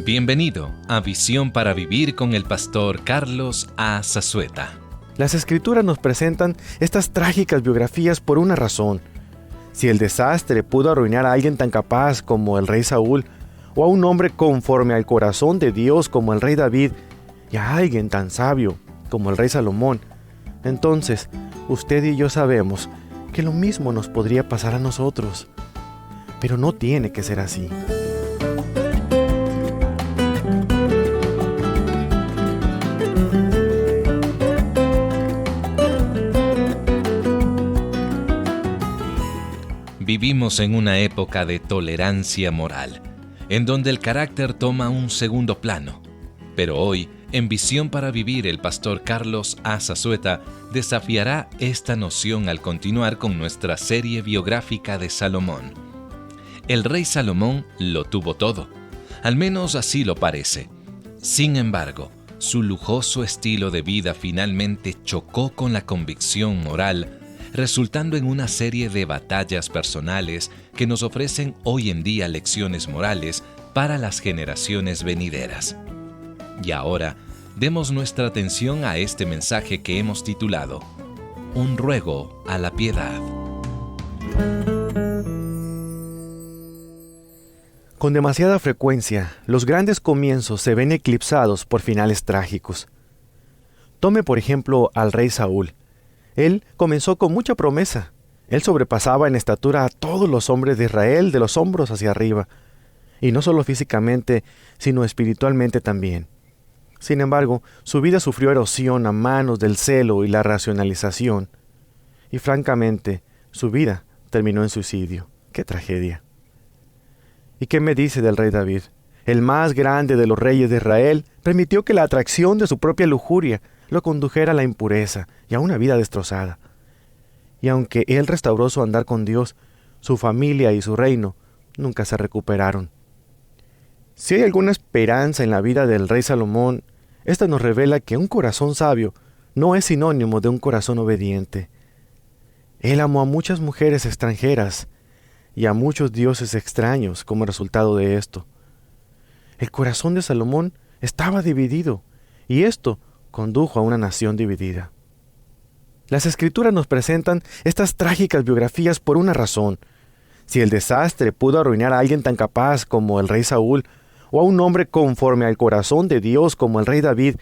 Bienvenido a Visión para Vivir con el pastor Carlos A. Zazueta. Las Escrituras nos presentan estas trágicas biografías por una razón. Si el desastre pudo arruinar a alguien tan capaz como el rey Saúl, o a un hombre conforme al corazón de Dios como el rey David, y a alguien tan sabio como el rey Salomón, entonces usted y yo sabemos que lo mismo nos podría pasar a nosotros. Pero no tiene que ser así. Vivimos en una época de tolerancia moral, en donde el carácter toma un segundo plano. Pero hoy, en Visión para Vivir, el pastor Carlos A. Zazueta desafiará esta noción al continuar con nuestra serie biográfica de Salomón. El rey Salomón lo tuvo todo, al menos así lo parece. Sin embargo, su lujoso estilo de vida finalmente chocó con la convicción moral, resultando en una serie de batallas personales que nos ofrecen hoy en día lecciones morales para las generaciones venideras. Y ahora, demos nuestra atención a este mensaje que hemos titulado Un ruego a la piedad. Con demasiada frecuencia, los grandes comienzos se ven eclipsados por finales trágicos. Tome por ejemplo al rey Saúl. Él comenzó con mucha promesa. Él sobrepasaba en estatura a todos los hombres de Israel de los hombros hacia arriba, y no solo físicamente, sino espiritualmente también. Sin embargo, su vida sufrió erosión a manos del celo y la racionalización, y francamente, su vida terminó en suicidio. ¡Qué tragedia! ¿Y qué me dice del rey David? El más grande de los reyes de Israel permitió que la atracción de su propia lujuria lo condujera a la impureza y a una vida destrozada. Y aunque él restauró su andar con Dios, su familia y su reino nunca se recuperaron. Si hay alguna esperanza en la vida del rey Salomón, esta nos revela que un corazón sabio no es sinónimo de un corazón obediente. Él amó a muchas mujeres extranjeras y a muchos dioses extraños como resultado de esto. El corazón de Salomón estaba dividido, y esto condujo a una nación dividida. Las Escrituras nos presentan estas trágicas biografías por una razón. Si el desastre pudo arruinar a alguien tan capaz como el rey Saúl, o a un hombre conforme al corazón de Dios como el rey David,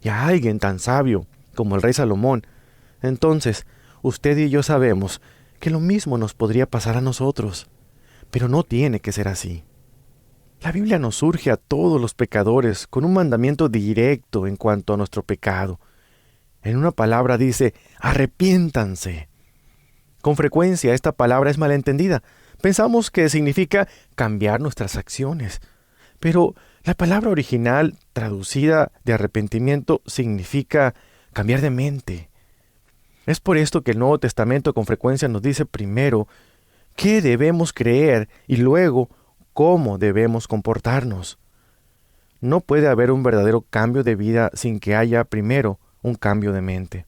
y a alguien tan sabio como el rey Salomón, entonces usted y yo sabemos que lo mismo nos podría pasar a nosotros. Pero no tiene que ser así. La Biblia nos urge a todos los pecadores con un mandamiento directo en cuanto a nuestro pecado. En una palabra dice, arrepiéntanse. Con frecuencia esta palabra es malentendida. Pensamos que significa cambiar nuestras acciones. Pero la palabra original, traducida de arrepentimiento, significa cambiar de mente. Es por esto que el Nuevo Testamento con frecuencia nos dice primero qué debemos creer y luego cómo debemos comportarnos. No puede haber un verdadero cambio de vida sin que haya primero un cambio de mente.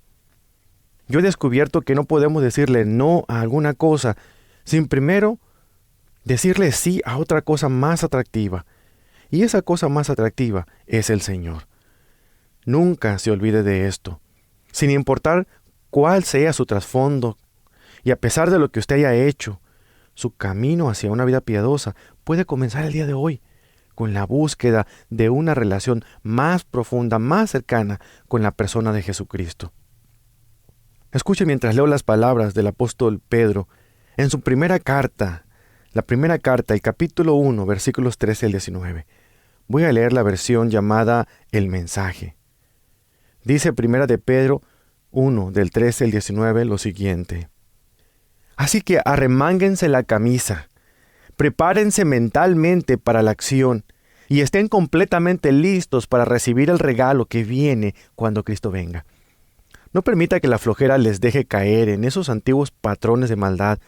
Yo he descubierto que no podemos decirle no a alguna cosa sin primero decirle sí a otra cosa más atractiva. Y esa cosa más atractiva es el Señor. Nunca se olvide de esto. Sin importar cuál sea su trasfondo, y a pesar de lo que usted haya hecho, su camino hacia una vida piadosa puede comenzar el día de hoy, con la búsqueda de una relación más profunda, más cercana con la persona de Jesucristo. Escuche mientras leo las palabras del apóstol Pedro en su primera carta, el capítulo 1, versículos 13 al 19. Voy a leer la versión llamada El Mensaje. Dice primera de Pedro 1, del 13 al 19, lo siguiente. Así que arremánguense la camisa, prepárense mentalmente para la acción y estén completamente listos para recibir el regalo que viene cuando Cristo venga. No permita que la flojera les deje caer en esos antiguos patrones de maldad,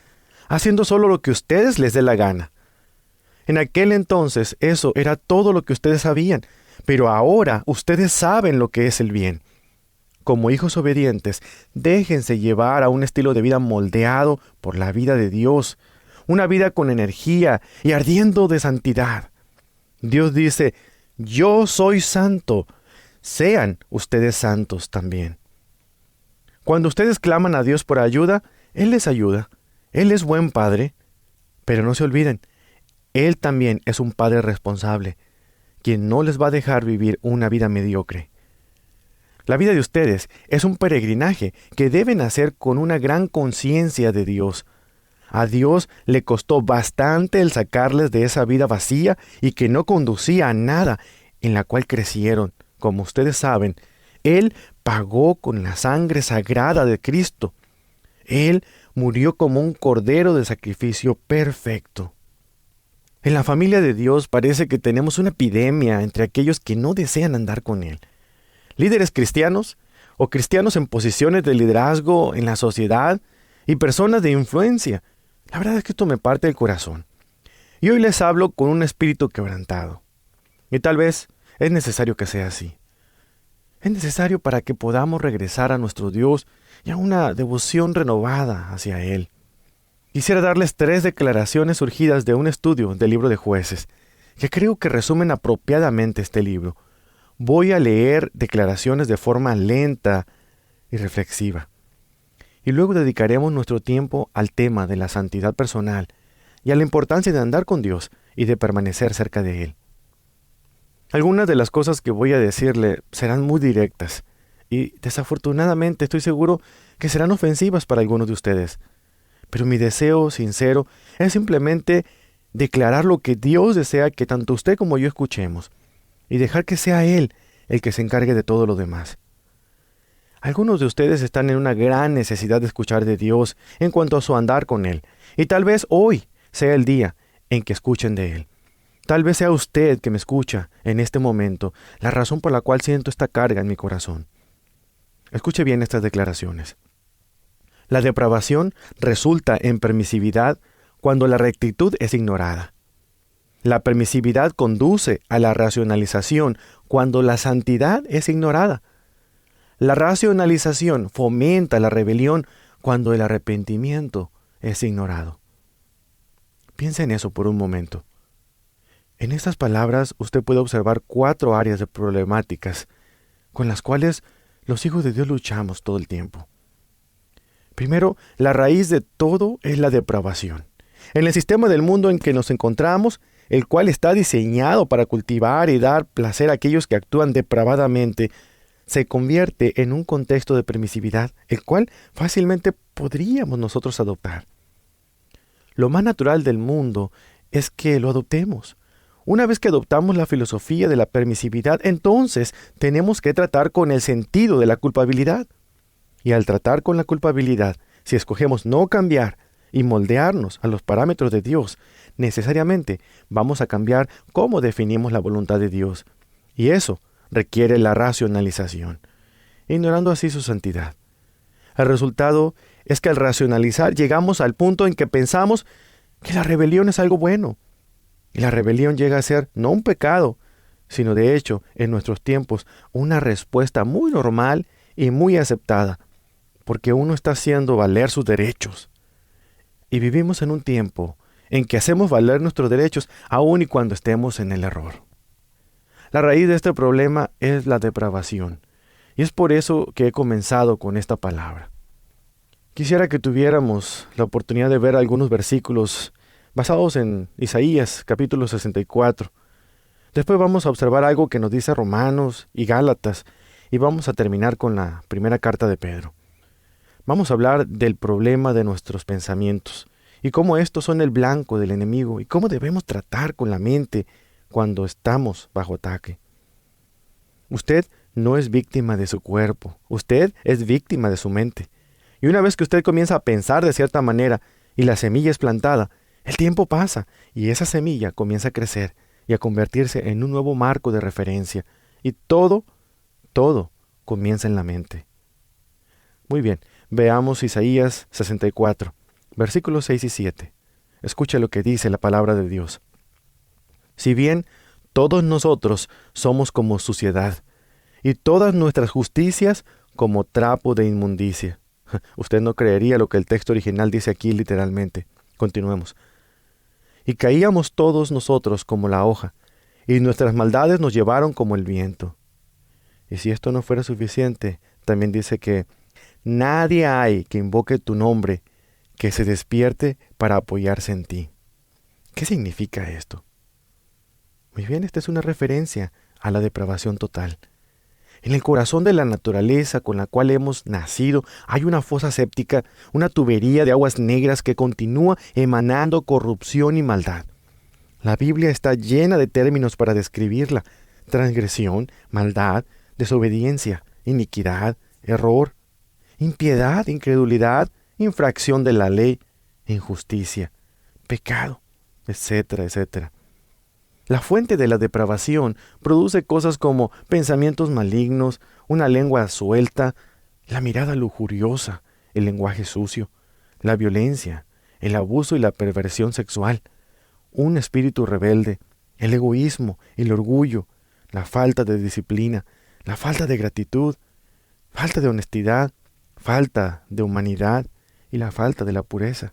haciendo solo lo que ustedes les dé la gana. En aquel entonces eso era todo lo que ustedes sabían, pero ahora ustedes saben lo que es el bien. Como hijos obedientes, déjense llevar a un estilo de vida moldeado por la vida de Dios, una vida con energía y ardiendo de santidad. Dios dice, yo soy santo, sean ustedes santos también. Cuando ustedes claman a Dios por ayuda, Él les ayuda. Él es buen Padre, pero no se olviden, Él también es un Padre responsable, quien no les va a dejar vivir una vida mediocre. La vida de ustedes es un peregrinaje que deben hacer con una gran conciencia de Dios. A Dios le costó bastante el sacarles de esa vida vacía y que no conducía a nada, en la cual crecieron. Como ustedes saben, Él pagó con la sangre sagrada de Cristo. Él murió como un cordero de sacrificio perfecto. En la familia de Dios parece que tenemos una epidemia entre aquellos que no desean andar con Él. Líderes cristianos o cristianos en posiciones de liderazgo en la sociedad y personas de influencia. La verdad es que esto me parte del corazón. Y hoy les hablo con un espíritu quebrantado. Y tal vez es necesario que sea así. Es necesario para que podamos regresar a nuestro Dios y a una devoción renovada hacia Él. Quisiera darles 3 declaraciones surgidas de un estudio del libro de Jueces, que creo que resumen apropiadamente este libro. Voy a leer declaraciones de forma lenta y reflexiva. Y luego dedicaremos nuestro tiempo al tema de la santidad personal y a la importancia de andar con Dios y de permanecer cerca de Él. Algunas de las cosas que voy a decirle serán muy directas y desafortunadamente estoy seguro que serán ofensivas para algunos de ustedes. Pero mi deseo sincero es simplemente declarar lo que Dios desea que tanto usted como yo escuchemos y dejar que sea Él el que se encargue de todo lo demás. Algunos de ustedes están en una gran necesidad de escuchar de Dios en cuanto a su andar con Él, y tal vez hoy sea el día en que escuchen de Él. Tal vez sea usted que me escucha en este momento la razón por la cual siento esta carga en mi corazón. Escuche bien estas declaraciones. La depravación resulta en permisividad cuando la rectitud es ignorada. La permisividad conduce a la racionalización cuando la santidad es ignorada. La racionalización fomenta la rebelión cuando el arrepentimiento es ignorado. Piensa en eso por un momento. En estas palabras usted puede observar 4 áreas de problemáticas con las cuales los hijos de Dios luchamos todo el tiempo. Primero, la raíz de todo es la depravación. En el sistema del mundo en que nos encontramos, el cual está diseñado para cultivar y dar placer a aquellos que actúan depravadamente, se convierte en un contexto de permisividad, el cual fácilmente podríamos nosotros adoptar. Lo más natural del mundo es que lo adoptemos. Una vez que adoptamos la filosofía de la permisividad, entonces tenemos que tratar con el sentido de la culpabilidad. Y al tratar con la culpabilidad, si escogemos no cambiar y moldearnos a los parámetros de Dios, necesariamente vamos a cambiar cómo definimos la voluntad de Dios. Y eso requiere la racionalización, ignorando así su santidad. El resultado es que al racionalizar llegamos al punto en que pensamos que la rebelión es algo bueno. Y la rebelión llega a ser no un pecado, sino de hecho, en nuestros tiempos, una respuesta muy normal y muy aceptada, porque uno está haciendo valer sus derechos. Y vivimos en un tiempo en que hacemos valer nuestros derechos aun y cuando estemos en el error. La raíz de este problema es la depravación, y es por eso que he comenzado con esta palabra. Quisiera que tuviéramos la oportunidad de ver algunos versículos basados en Isaías, capítulo 64. Después vamos a observar algo que nos dice Romanos y Gálatas, y vamos a terminar con la primera carta de Pedro. Vamos a hablar del problema de nuestros pensamientos, y cómo estos son el blanco del enemigo, y cómo debemos tratar con la mente cuando estamos bajo ataque. Usted no es víctima de su cuerpo, usted es víctima de su mente. Y una vez que usted comienza a pensar de cierta manera, y la semilla es plantada, el tiempo pasa, y esa semilla comienza a crecer, y a convertirse en un nuevo marco de referencia, y todo comienza en la mente. Muy bien, veamos Isaías 64, versículos 6 y 7. Escuche lo que dice la palabra de Dios. Si bien todos nosotros somos como suciedad, y todas nuestras justicias como trapo de inmundicia. Usted no creería lo que el texto original dice aquí literalmente. Continuemos. y caíamos todos nosotros como la hoja, y nuestras maldades nos llevaron como el viento. Y si esto no fuera suficiente, también dice que nadie hay que invoque tu nombre, que se despierte para apoyarse en ti. ¿Qué significa esto? Muy bien, esta es una referencia a la depravación total. En el corazón de la naturaleza con la cual hemos nacido hay una fosa séptica, una tubería de aguas negras que continúa emanando corrupción y maldad. La Biblia está llena de términos para describirla: transgresión, maldad, desobediencia, iniquidad, error, impiedad, incredulidad, infracción de la ley, injusticia, pecado, etcétera, etcétera. La fuente de la depravación produce cosas como pensamientos malignos, una lengua suelta, la mirada lujuriosa, el lenguaje sucio, la violencia, el abuso y la perversión sexual, un espíritu rebelde, el egoísmo, el orgullo, la falta de disciplina, la falta de gratitud, falta de honestidad, falta de humanidad y la falta de la pureza.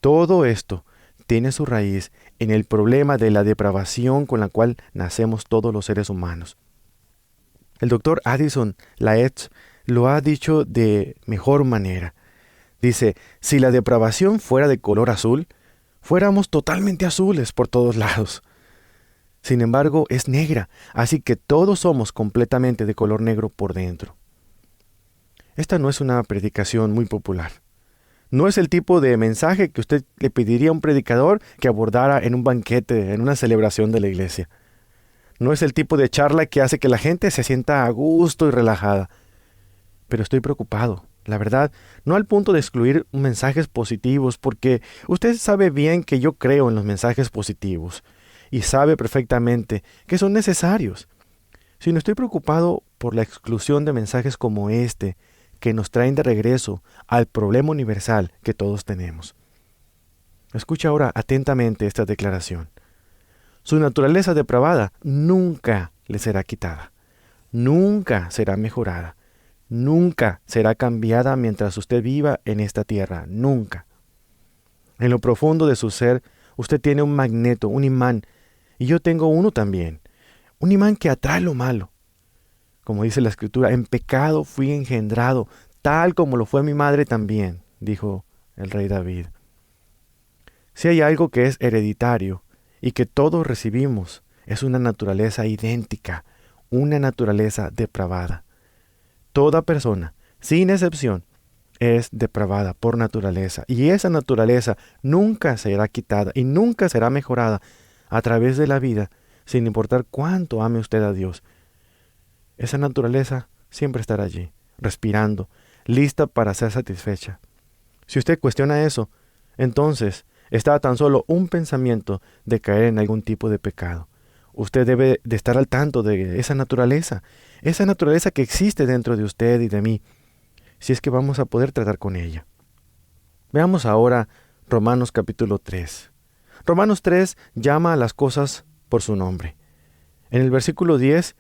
Todo esto tiene su raíz en el problema de la depravación con la cual nacemos todos los seres humanos. El doctor Addison Laetz lo ha dicho de mejor manera. Dice, si la depravación fuera de color azul, fuéramos totalmente azules por todos lados. Sin embargo, es negra, así que todos somos completamente de color negro por dentro. Esta no es una predicación muy popular. No es el tipo de mensaje que usted le pediría a un predicador que abordara en un banquete, en una celebración de la iglesia. No es el tipo de charla que hace que la gente se sienta a gusto y relajada. Pero estoy preocupado, la verdad, no al punto de excluir mensajes positivos, porque usted sabe bien que yo creo en los mensajes positivos y sabe perfectamente que son necesarios, sino estoy preocupado por la exclusión de mensajes como este, que nos traen de regreso al problema universal que todos tenemos. Escucha ahora atentamente esta declaración. Su naturaleza depravada nunca le será quitada, nunca será mejorada, nunca será cambiada mientras usted viva en esta tierra, nunca. En lo profundo de su ser, usted tiene un magneto, un imán, y yo tengo uno también, un imán que atrae lo malo. Como dice la Escritura, en pecado fui engendrado, tal como lo fue mi madre también, dijo el rey David. Si hay algo que es hereditario y que todos recibimos, es una naturaleza idéntica, una naturaleza depravada. Toda persona, sin excepción, es depravada por naturaleza, y esa naturaleza nunca será quitada y nunca será mejorada a través de la vida, sin importar cuánto ame usted a Dios. Esa naturaleza siempre estará allí, respirando, lista para ser satisfecha. Si usted cuestiona eso, entonces está a tan solo un pensamiento de caer en algún tipo de pecado. Usted debe de estar al tanto de esa naturaleza que existe dentro de usted y de mí, si es que vamos a poder tratar con ella. Veamos ahora Romanos capítulo 3. Romanos 3 llama a las cosas por su nombre. En el versículo 10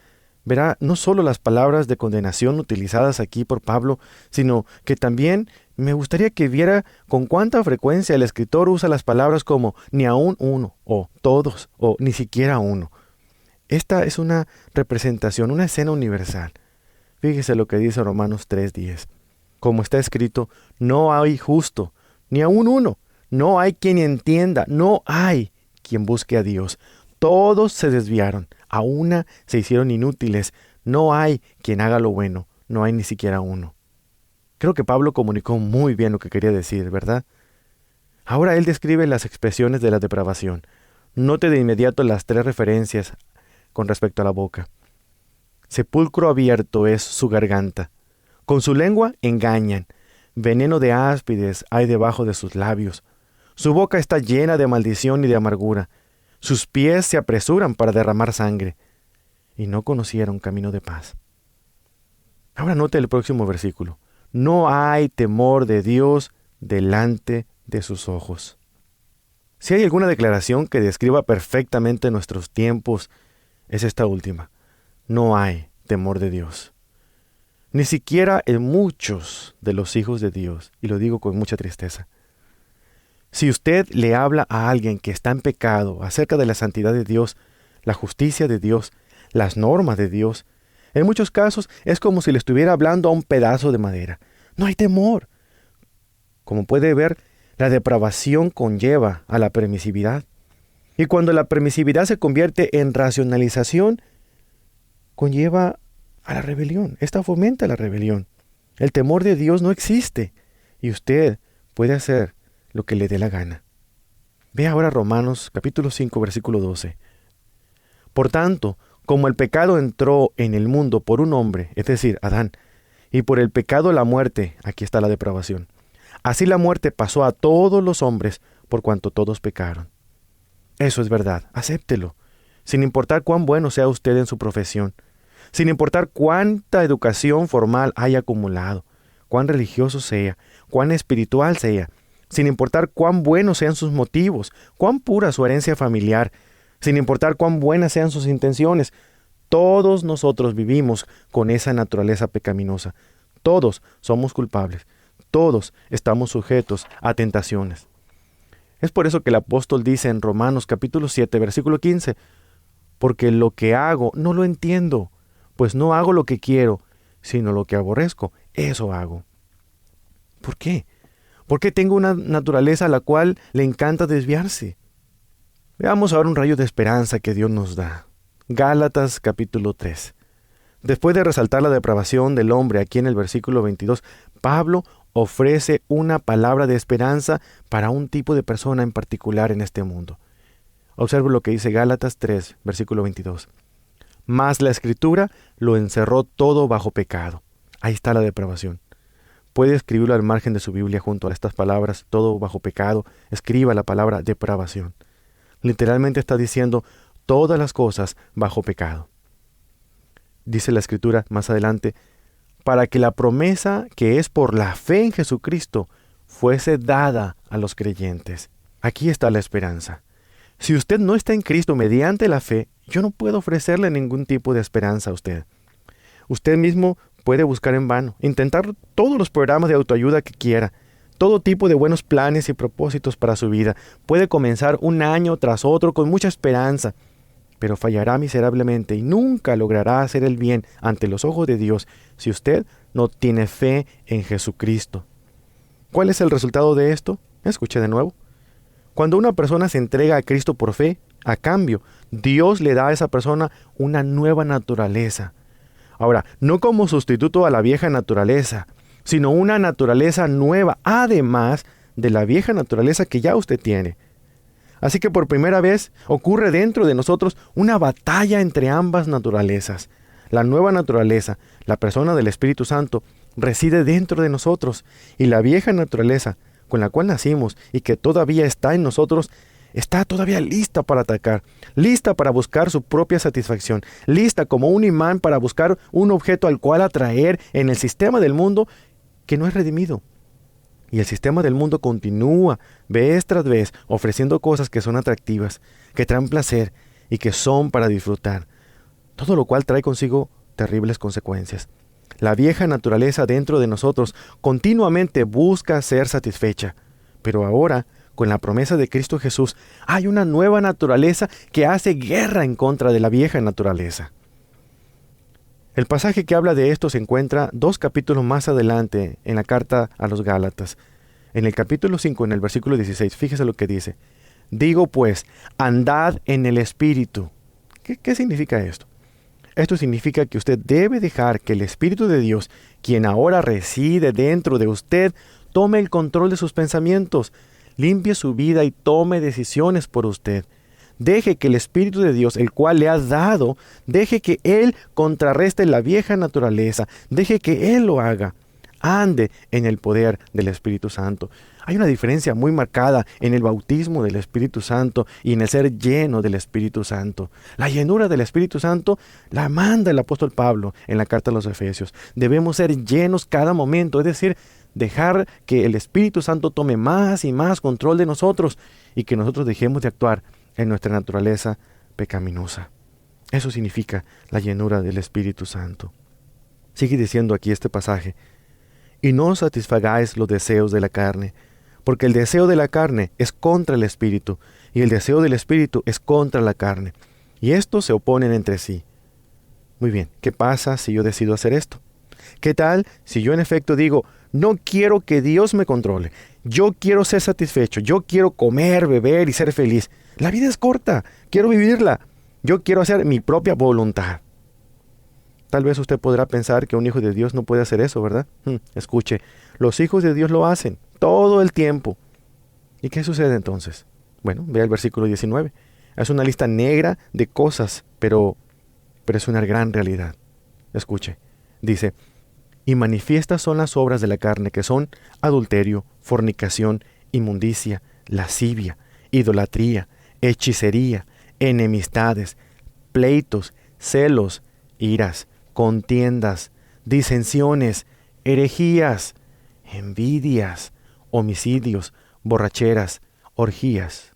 verá no solo las palabras de condenación utilizadas aquí por Pablo, sino que también me gustaría que viera con cuánta frecuencia el escritor usa las palabras como ni aun uno, o todos, o ni siquiera uno. Esta es una representación, una escena universal. Fíjese lo que dice Romanos 3:10. Como está escrito, no hay justo, ni aun uno. No hay quien entienda, no hay quien busque a Dios. Todos se desviaron, a una se hicieron inútiles. No hay quien haga lo bueno, no hay ni siquiera uno. Creo que Pablo comunicó muy bien lo que quería decir, ¿verdad? Ahora él describe las expresiones de la depravación. Note de inmediato las 3 referencias con respecto a la boca. Sepulcro abierto es su garganta. Con su lengua engañan. Veneno de áspides hay debajo de sus labios. Su boca está llena de maldición y de amargura. Sus pies se apresuran para derramar sangre. Y no conocieron camino de paz. Ahora note el próximo versículo. No hay temor de Dios delante de sus ojos. Si hay alguna declaración que describa perfectamente nuestros tiempos, es esta última. No hay temor de Dios. Ni siquiera en muchos de los hijos de Dios, y lo digo con mucha tristeza. Si usted le habla a alguien que está en pecado acerca de la santidad de Dios, la justicia de Dios, las normas de Dios, en muchos casos es como si le estuviera hablando a un pedazo de madera. No hay temor. Como puede ver, la depravación conlleva a la permisividad. Y cuando la permisividad se convierte en racionalización, conlleva a la rebelión. Esta fomenta la rebelión. El temor de Dios no existe y usted puede hacer lo que le dé la gana. Ve ahora Romanos capítulo 5, versículo 12. Por tanto, como el pecado entró en el mundo por un hombre, es decir, Adán, y por el pecado la muerte, aquí está la depravación, así la muerte pasó a todos los hombres por cuanto todos pecaron. Eso es verdad, acéptelo, sin importar cuán bueno sea usted en su profesión, sin importar cuánta educación formal haya acumulado, cuán religioso sea, cuán espiritual sea, sin importar cuán buenos sean sus motivos, cuán pura su herencia familiar, sin importar cuán buenas sean sus intenciones, todos nosotros vivimos con esa naturaleza pecaminosa. Todos somos culpables. Todos estamos sujetos a tentaciones. Es por eso que el apóstol dice en Romanos capítulo 7, versículo 15, porque lo que hago no lo entiendo, pues no hago lo que quiero, sino lo que aborrezco, eso hago. ¿Por qué? Porque tengo una naturaleza a la cual le encanta desviarse. Veamos ahora un rayo de esperanza que Dios nos da. Gálatas capítulo 3. Después de resaltar la depravación del hombre aquí en el versículo 22, Pablo ofrece una palabra de esperanza para un tipo de persona en particular en este mundo. Observe lo que dice Gálatas 3, versículo 22. Mas la Escritura lo encerró todo bajo pecado. Ahí está la depravación. Puede escribirlo al margen de su Biblia junto a estas palabras, todo bajo pecado. Escriba la palabra depravación. Literalmente está diciendo todas las cosas bajo pecado. Dice la Escritura más adelante, para que la promesa que es por la fe en Jesucristo fuese dada a los creyentes. Aquí está la esperanza. Si usted no está en Cristo mediante la fe, yo no puedo ofrecerle ningún tipo de esperanza a usted. Usted mismo puede buscar en vano, intentar todos los programas de autoayuda que quiera, todo tipo de buenos planes y propósitos para su vida. Puede comenzar un año tras otro con mucha esperanza, pero fallará miserablemente y nunca logrará hacer el bien ante los ojos de Dios si usted no tiene fe en Jesucristo. ¿Cuál es el resultado de esto? Escuche de nuevo. Cuando una persona se entrega a Cristo por fe, a cambio, Dios le da a esa persona una nueva naturaleza. Ahora, no como sustituto a la vieja naturaleza, sino una naturaleza nueva, además de la vieja naturaleza que ya usted tiene. Así que por primera vez ocurre dentro de nosotros una batalla entre ambas naturalezas. La nueva naturaleza, la persona del Espíritu Santo, reside dentro de nosotros, y la vieja naturaleza, con la cual nacimos y que todavía está en nosotros, está todavía lista para atacar, lista para buscar su propia satisfacción, lista como un imán para buscar un objeto al cual atraer en el sistema del mundo que no es redimido. Y el sistema del mundo continúa, vez tras vez, ofreciendo cosas que son atractivas, que traen placer y que son para disfrutar, todo lo cual trae consigo terribles consecuencias. La vieja naturaleza dentro de nosotros continuamente busca ser satisfecha, pero ahora, con la promesa de Cristo Jesús, hay una nueva naturaleza que hace guerra en contra de la vieja naturaleza. El pasaje que habla de esto se encuentra 2 capítulos más adelante en la carta a los Gálatas. En el capítulo 5, en el versículo 16, fíjese lo que dice. Digo pues, andad en el Espíritu. ¿Qué significa esto? Esto significa que usted debe dejar que el Espíritu de Dios, quien ahora reside dentro de usted, tome el control de sus pensamientos, limpie su vida y tome decisiones por usted. Deje que el Espíritu de Dios, el cual le ha dado, deje que Él contrarreste la vieja naturaleza, deje que Él lo haga. Ande en el poder del Espíritu Santo. Hay una diferencia muy marcada en el bautismo del Espíritu Santo y en el ser lleno del Espíritu Santo. La llenura del Espíritu Santo la manda el apóstol Pablo en la carta a los Efesios. Debemos ser llenos cada momento, es decir, dejar que el Espíritu Santo tome más y más control de nosotros y que nosotros dejemos de actuar en nuestra naturaleza pecaminosa. Eso significa la llenura del Espíritu Santo. Sigue diciendo aquí este pasaje. Y no satisfagáis los deseos de la carne, porque el deseo de la carne es contra el espíritu, y el deseo del espíritu es contra la carne, y estos se oponen entre sí. Muy bien, ¿qué pasa si yo decido hacer esto? ¿Qué tal si yo en efecto digo, no quiero que Dios me controle, yo quiero ser satisfecho, yo quiero comer, beber y ser feliz? La vida es corta, quiero vivirla, yo quiero hacer mi propia voluntad. Tal vez usted podrá pensar que un hijo de Dios no puede hacer eso, ¿verdad? Escuche, los hijos de Dios lo hacen todo el tiempo. ¿Y qué sucede entonces? Bueno, vea el versículo 19. Es una lista negra de cosas, pero es una gran realidad. Escuche, dice, y manifiestas son las obras de la carne, que son adulterio, fornicación, inmundicia, lascivia, idolatría, hechicería, enemistades, pleitos, celos, iras, contiendas, disensiones, herejías, envidias, homicidios, borracheras, orgías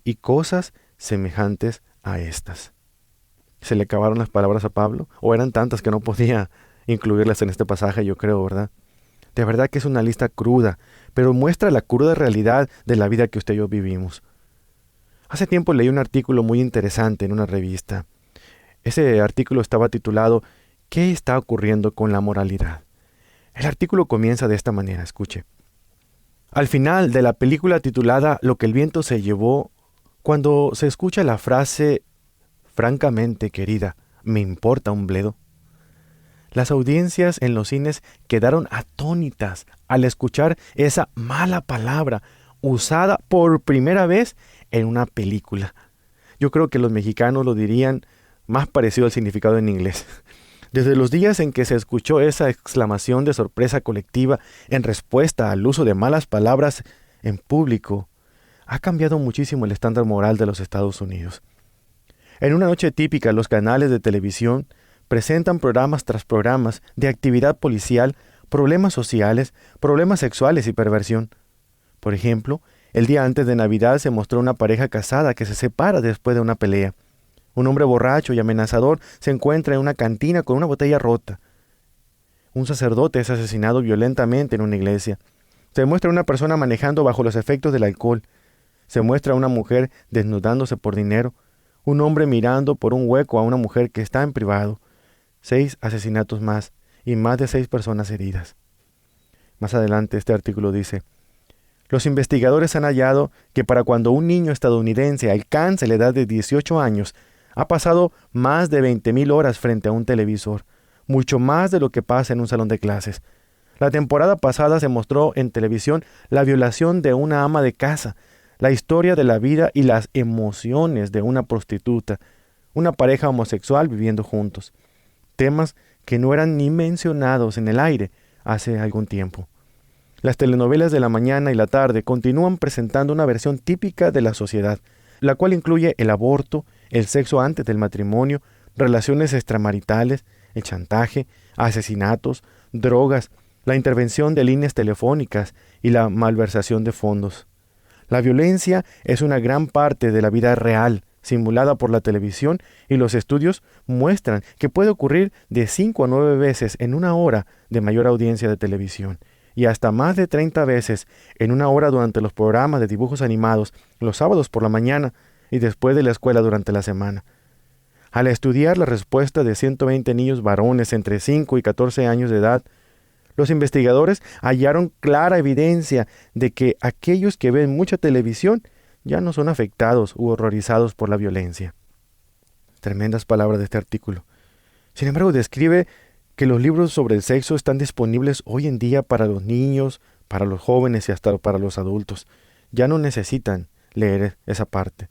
y cosas semejantes a estas. ¿Se le acabaron las palabras a Pablo? ¿O eran tantas que no podía incluirlas en este pasaje, yo creo, verdad? De verdad que es una lista cruda, pero muestra la cruda realidad de la vida que usted y yo vivimos. Hace tiempo leí un artículo muy interesante en una revista. Ese artículo estaba titulado ¿Qué está ocurriendo con la moralidad? El artículo comienza de esta manera, escuche. Al final de la película titulada Lo que el viento se llevó, cuando se escucha la frase francamente, querida, me importa un bledo, las audiencias en los cines quedaron atónitas al escuchar esa mala palabra usada por primera vez en una película. Yo creo que los mexicanos lo dirían más parecido al significado en inglés. Desde los días en que se escuchó esa exclamación de sorpresa colectiva en respuesta al uso de malas palabras en público, ha cambiado muchísimo el estándar moral de los Estados Unidos. En una noche típica, los canales de televisión presentan programas tras programas de actividad policial, problemas sociales, problemas sexuales y perversión. Por ejemplo, el día antes de Navidad se mostró una pareja casada que se separa después de una pelea. Un hombre borracho y amenazador se encuentra en una cantina con una botella rota. Un sacerdote es asesinado violentamente en una iglesia. Se muestra una persona manejando bajo los efectos del alcohol. Se muestra a una mujer desnudándose por dinero. Un hombre mirando por un hueco a una mujer que está en privado. 6 asesinatos más y más de 6 personas heridas. Más adelante este artículo dice, los investigadores han hallado que para cuando un niño estadounidense alcance la edad de 18 años, ha pasado más de 20,000 horas frente a un televisor, mucho más de lo que pasa en un salón de clases. La temporada pasada se mostró en televisión la violación de una ama de casa, la historia de la vida y las emociones de una prostituta, una pareja homosexual viviendo juntos. Temas que no eran ni mencionados en el aire hace algún tiempo. Las telenovelas de la mañana y la tarde continúan presentando una versión típica de la sociedad, la cual incluye el aborto, el sexo antes del matrimonio, relaciones extramaritales, el chantaje, asesinatos, drogas, la intervención de líneas telefónicas y la malversación de fondos. La violencia es una gran parte de la vida real, simulada por la televisión, y los estudios muestran que puede ocurrir de 5 a 9 veces en una hora de mayor audiencia de televisión, y hasta más de 30 veces en una hora durante los programas de dibujos animados, los sábados por la mañana y después de la escuela durante la semana. Al estudiar la respuesta de 120 niños varones entre 5 y 14 años de edad, los investigadores hallaron clara evidencia de que aquellos que ven mucha televisión ya no son afectados u horrorizados por la violencia. Tremendas palabras de este artículo. Sin embargo, describe que los libros sobre el sexo están disponibles hoy en día para los niños, para los jóvenes y hasta para los adultos. Ya no necesitan leer esa parte.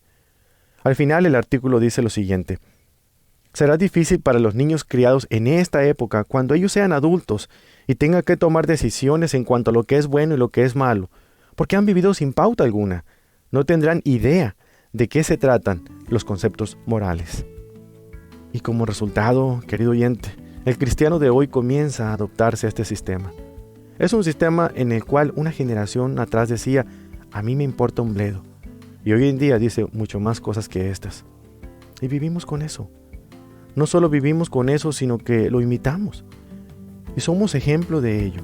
Al final el artículo dice lo siguiente: será difícil para los niños criados en esta época, cuando ellos sean adultos y tengan que tomar decisiones en cuanto a lo que es bueno y lo que es malo, porque han vivido sin pauta alguna. No tendrán idea de qué se tratan los conceptos morales. Y como resultado, querido oyente, el cristiano de hoy comienza a adoptarse a este sistema. Es un sistema en el cual una generación atrás decía, a mí me importa un bledo. Y hoy en día dice mucho más cosas que estas. Y vivimos con eso. No solo vivimos con eso, sino que lo imitamos. Y somos ejemplo de ello.